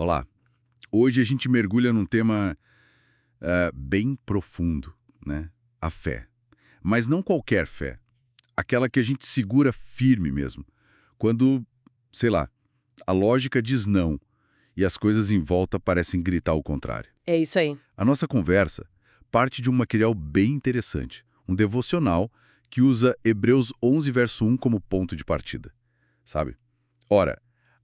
Olá. Hoje a gente mergulha num tema bem profundo, né? A fé. Mas não qualquer fé. Aquela que a gente segura firme mesmo. Quando, sei lá, a lógica diz não e as coisas em volta parecem gritar o contrário. É isso aí. A nossa conversa parte de um material bem interessante, um devocional que usa Hebreus 11, verso 1 como ponto de partida, sabe? Ora,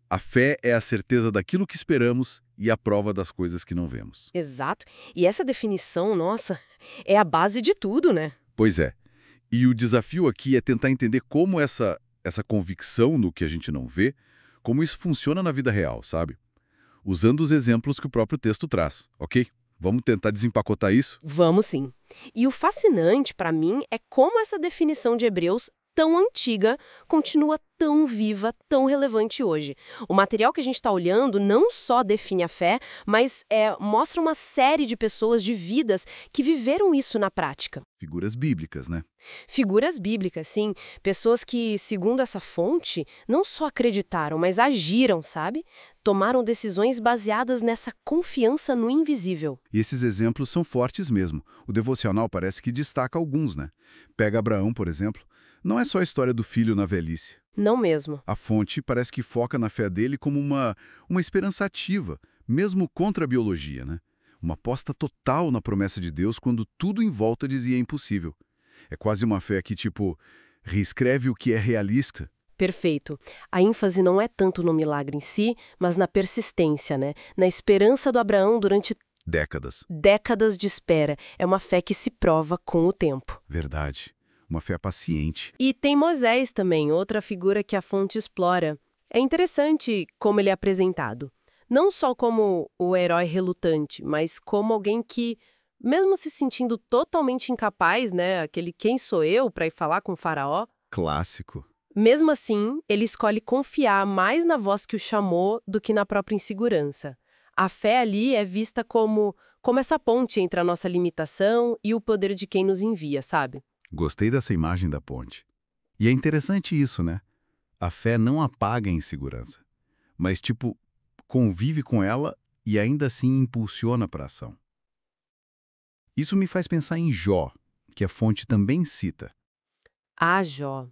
a fé é a certeza daquilo que esperamos e a prova das coisas que não vemos. Exato. E essa definição, nossa, é a base de tudo, né? Pois é. E o desafio aqui é tentar entender como essa convicção no que a gente não vê, como isso funciona na vida real, sabe? Usando os exemplos que o próprio texto traz, ok? Vamos tentar desempacotar isso? Vamos sim. E o fascinante pra mim é como essa definição de Hebreus tão antiga continua tão viva, tão relevante hoje. O material que a gente está olhando não só define a fé, mas mostra uma série de pessoas, de vidas, que viveram isso na prática. Figuras bíblicas, né? Figuras bíblicas, sim. Pessoas que, segundo essa fonte, não só acreditaram, mas agiram, sabe? Tomaram decisões baseadas nessa confiança no invisível. E esses exemplos são fortes mesmo. O devocional parece que destaca alguns, né? Pega Abraão, por exemplo. Não é só a história do filho na velhice. Não mesmo. A fonte parece que foca na fé dele como uma esperança ativa, mesmo contra a biologia, né? Uma aposta total na promessa de Deus quando tudo em volta dizia impossível. É quase uma fé que, tipo, reescreve o que é realista. Perfeito. A ênfase não é tanto no milagre em si, mas na persistência, né? Na esperança do Abraão durante Décadas. décadas de espera. É uma fé que se prova com o tempo. Verdade. Uma fé paciente. E tem Moisés também, outra figura que a fonte explora. É interessante como ele é apresentado. Não só como o herói relutante, mas como alguém que, mesmo se sentindo totalmente incapaz, né, aquele quem sou eu para ir falar com o faraó, Clássico. mesmo assim, ele escolhe confiar mais na voz que o chamou do que na própria insegurança. A fé ali é vista como essa ponte entre a nossa limitação e o poder de quem nos envia, sabe? Gostei dessa imagem da ponte. E é interessante isso, né? A fé não apaga a insegurança, mas, tipo, convive com ela e ainda assim impulsiona para a ação. Isso me faz pensar em Jó, que a fonte também cita. Ah, Jó.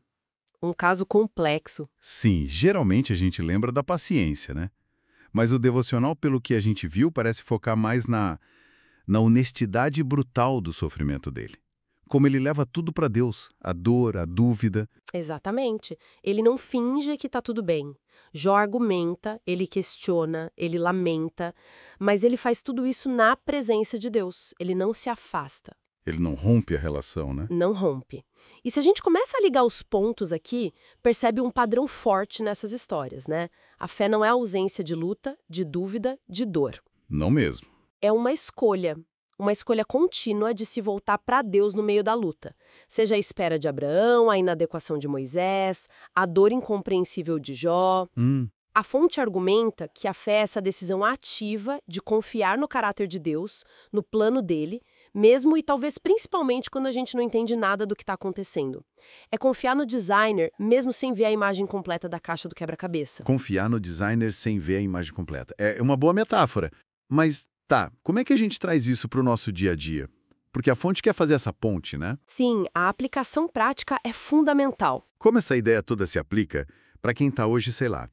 Um caso complexo. Sim, geralmente a gente lembra da paciência, né? Mas o devocional, pelo que a gente viu, parece focar mais na honestidade brutal do sofrimento dele. Como ele leva tudo para Deus, a dor, a dúvida. Exatamente. Ele não finge que tá tudo bem. Jó argumenta, ele questiona, ele lamenta, mas ele faz tudo isso na presença de Deus. Ele não se afasta. Ele não rompe a relação, né? Não rompe. E se a gente começa a ligar os pontos aqui, percebe um padrão forte nessas histórias, né? A fé não é a ausência de luta, de dúvida, de dor. Não mesmo. É uma escolha contínua de se voltar para Deus no meio da luta. Seja a espera de Abraão, a inadequação de Moisés, a dor incompreensível de Jó. A fonte argumenta que a fé é essa decisão ativa de confiar no caráter de Deus, no plano dele, mesmo e talvez principalmente quando a gente não entende nada do que está acontecendo. É confiar no designer, mesmo sem ver a imagem completa da caixa do quebra-cabeça. Confiar no designer sem ver a imagem completa. É uma boa metáfora. Mas, tá, como é que a gente traz isso para o nosso dia a dia? Porque a fonte quer fazer essa ponte, né? Sim, a aplicação prática é fundamental. Como essa ideia toda se aplica para quem está hoje, sei lá,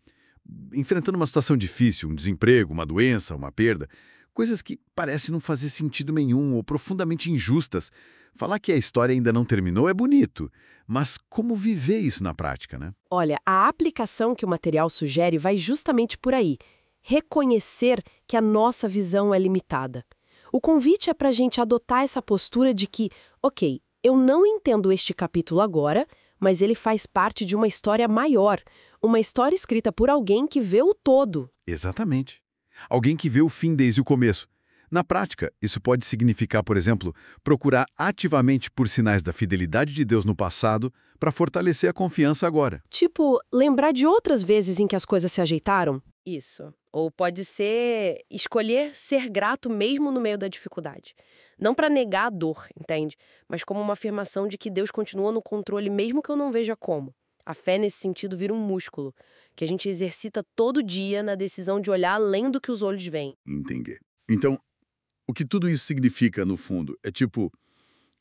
enfrentando uma situação difícil, um desemprego, uma doença, uma perda, coisas que parecem não fazer sentido nenhum ou profundamente injustas. Falar que a história ainda não terminou é bonito, mas como viver isso na prática, né? Olha, a aplicação que o material sugere vai justamente por aí. Reconhecer que a nossa visão é limitada. O convite é para a gente adotar essa postura de que, ok, eu não entendo este capítulo agora, mas ele faz parte de uma história maior, uma história escrita por alguém que vê o todo. Exatamente. Alguém que vê o fim desde o começo. Na prática, isso pode significar, por exemplo, procurar ativamente por sinais da fidelidade de Deus no passado para fortalecer a confiança agora. Tipo, lembrar de outras vezes em que as coisas se ajeitaram? Isso. Ou pode ser escolher ser grato mesmo no meio da dificuldade. Não para negar a dor, entende? Mas como uma afirmação de que Deus continua no controle mesmo que eu não veja como. A fé, nesse sentido, vira um músculo, que a gente exercita todo dia na decisão de olhar além do que os olhos veem. Entendi. Então, o que tudo isso significa, no fundo, é tipo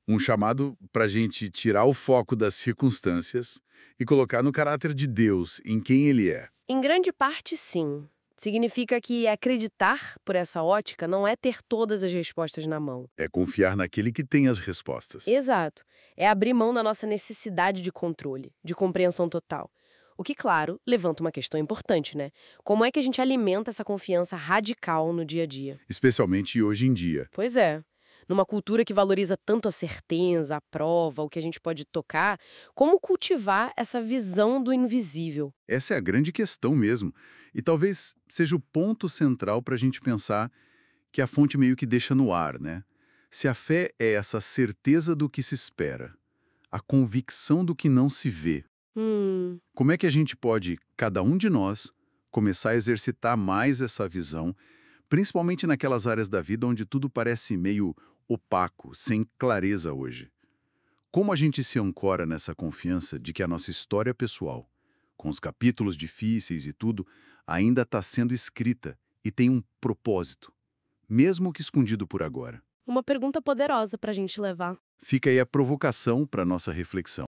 um chamado para a gente tirar o foco das circunstâncias e colocar no caráter de Deus, em quem Ele é. Em grande parte, sim. Significa que acreditar por essa ótica não é ter todas as respostas na mão. É confiar naquele que tem as respostas. Exato. É abrir mão da nossa necessidade de controle, de compreensão total. O que, claro, levanta uma questão importante, né? Como é que a gente alimenta essa confiança radical no dia a dia? Especialmente hoje em dia. Pois é. Numa cultura que valoriza tanto a certeza, a prova, o que a gente pode tocar, como cultivar essa visão do invisível? Essa é a grande questão mesmo. E talvez seja o ponto central para a gente pensar que a fonte meio que deixa no ar, né? Se a fé é essa certeza do que se espera, a convicção do que não se vê, como é que a gente pode, cada um de nós, começar a exercitar mais essa visão, principalmente naquelas áreas da vida onde tudo parece meio opaco, sem clareza hoje? Como a gente se ancora nessa confiança de que a nossa história pessoal, com os capítulos difíceis e tudo, ainda está sendo escrita e tem um propósito, mesmo que escondido por agora? Uma pergunta poderosa para a gente levar. Fica aí a provocação para nossa reflexão.